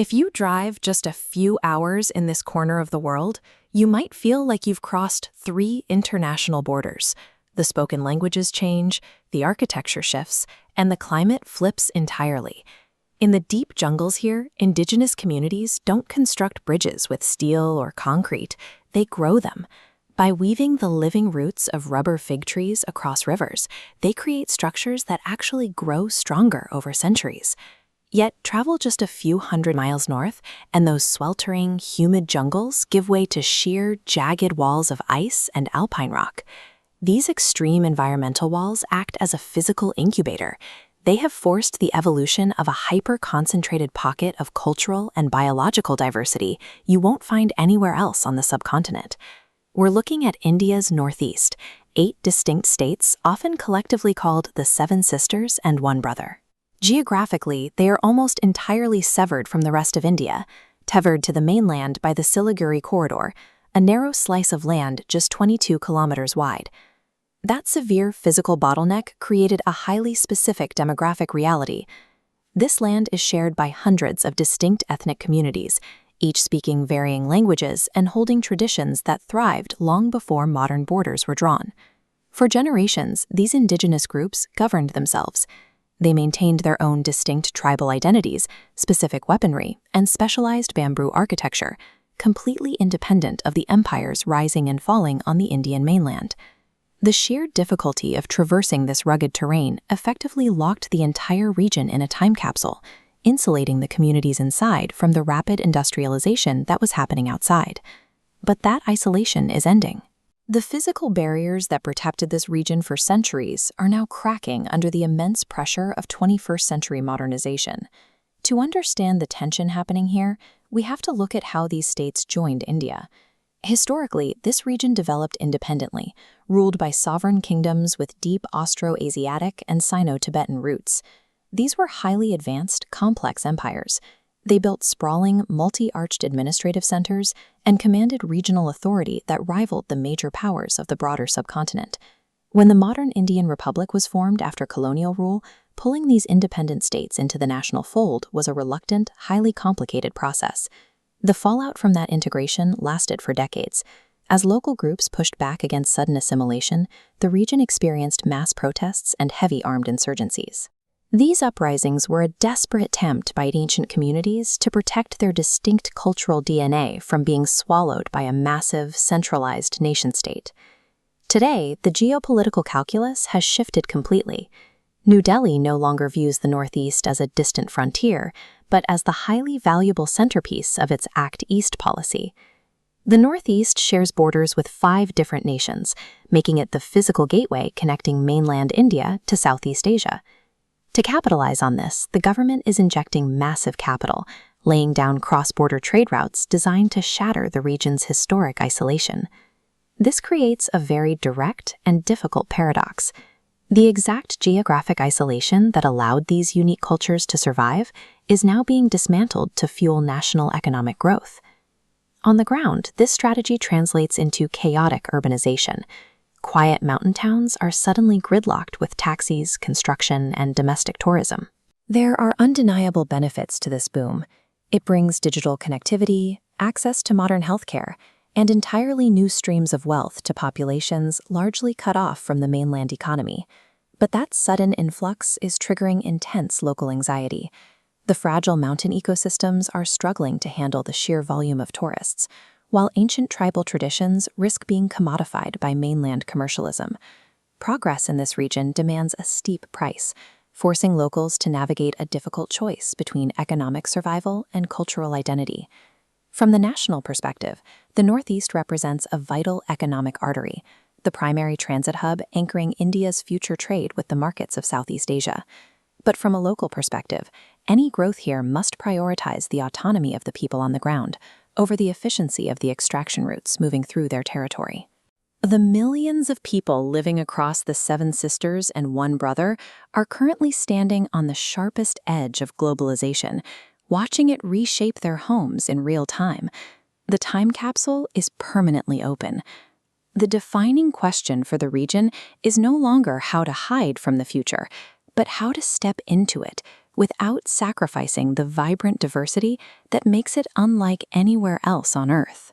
If you drive just a few hours in this corner of the world, you might feel like you've crossed 3 international borders. The spoken languages change, the architecture shifts, and the climate flips entirely. In the deep jungles here, indigenous communities don't construct bridges with steel or concrete, they grow them. By weaving the living roots of rubber fig trees across rivers, they create structures that actually grow stronger over centuries. Yet travel just a few hundred miles north, and those sweltering, humid jungles give way to sheer, jagged walls of ice and alpine rock. These extreme environmental walls act as a physical incubator. They have forced the evolution of a hyper-concentrated pocket of cultural and biological diversity you won't find anywhere else on the subcontinent. We're looking at India's northeast, 8 distinct states often collectively called the Seven Sisters and One Brother. Geographically, they are almost entirely severed from the rest of India, tethered to the mainland by the Siliguri Corridor, a narrow slice of land just 22 kilometers wide. That severe physical bottleneck created a highly specific demographic reality. This land is shared by hundreds of distinct ethnic communities, each speaking varying languages and holding traditions that thrived long before modern borders were drawn. For generations, these indigenous groups governed themselves. They maintained their own distinct tribal identities, specific weaponry, and specialized bamboo architecture, completely independent of the empires rising and falling on the Indian mainland. The sheer difficulty of traversing this rugged terrain effectively locked the entire region in a time capsule, insulating the communities inside from the rapid industrialization that was happening outside. But that isolation is ending. The physical barriers that protected this region for centuries are now cracking under the immense pressure of 21st century modernization. To understand the tension happening here, we have to look at how these states joined India. Historically, this region developed independently, ruled by sovereign kingdoms with deep Austro-Asiatic and Sino-Tibetan roots. These were highly advanced, complex empires. They built sprawling, multi-arched administrative centers and commanded regional authority that rivaled the major powers of the broader subcontinent. When the modern Indian Republic was formed after colonial rule, pulling these independent states into the national fold was a reluctant, highly complicated process. The fallout from that integration lasted for decades. As local groups pushed back against sudden assimilation, the region experienced mass protests and heavy armed insurgencies. These uprisings were a desperate attempt by ancient communities to protect their distinct cultural DNA from being swallowed by a massive, centralized nation-state. Today, the geopolitical calculus has shifted completely. New Delhi no longer views the Northeast as a distant frontier, but as the highly valuable centerpiece of its Act East policy. The Northeast shares borders with 5 different nations, making it the physical gateway connecting mainland India to Southeast Asia. To capitalize on this, the government is injecting massive capital, laying down cross-border trade routes designed to shatter the region's historic isolation. This creates a very direct and difficult paradox. The exact geographic isolation that allowed these unique cultures to survive is now being dismantled to fuel national economic growth. On the ground, this strategy translates into chaotic urbanization. Quiet mountain towns are suddenly gridlocked with taxis, construction, and domestic tourism. There are undeniable benefits to this boom. It brings digital connectivity, access to modern healthcare, and entirely new streams of wealth to populations largely cut off from the mainland economy. But that sudden influx is triggering intense local anxiety. The fragile mountain ecosystems are struggling to handle the sheer volume of tourists, while ancient tribal traditions risk being commodified by mainland commercialism. Progress in this region demands a steep price, forcing locals to navigate a difficult choice between economic survival and cultural identity. From the national perspective, the Northeast represents a vital economic artery, the primary transit hub anchoring India's future trade with the markets of Southeast Asia. But from a local perspective, any growth here must prioritize the autonomy of the people on the ground over the efficiency of the extraction routes moving through their territory. The millions of people living across the Seven Sisters and One Brother are currently standing on the sharpest edge of globalization, watching it reshape their homes in real time. The time capsule is permanently open. The defining question for the region is no longer how to hide from the future, but how to step into it without sacrificing the vibrant diversity that makes it unlike anywhere else on Earth.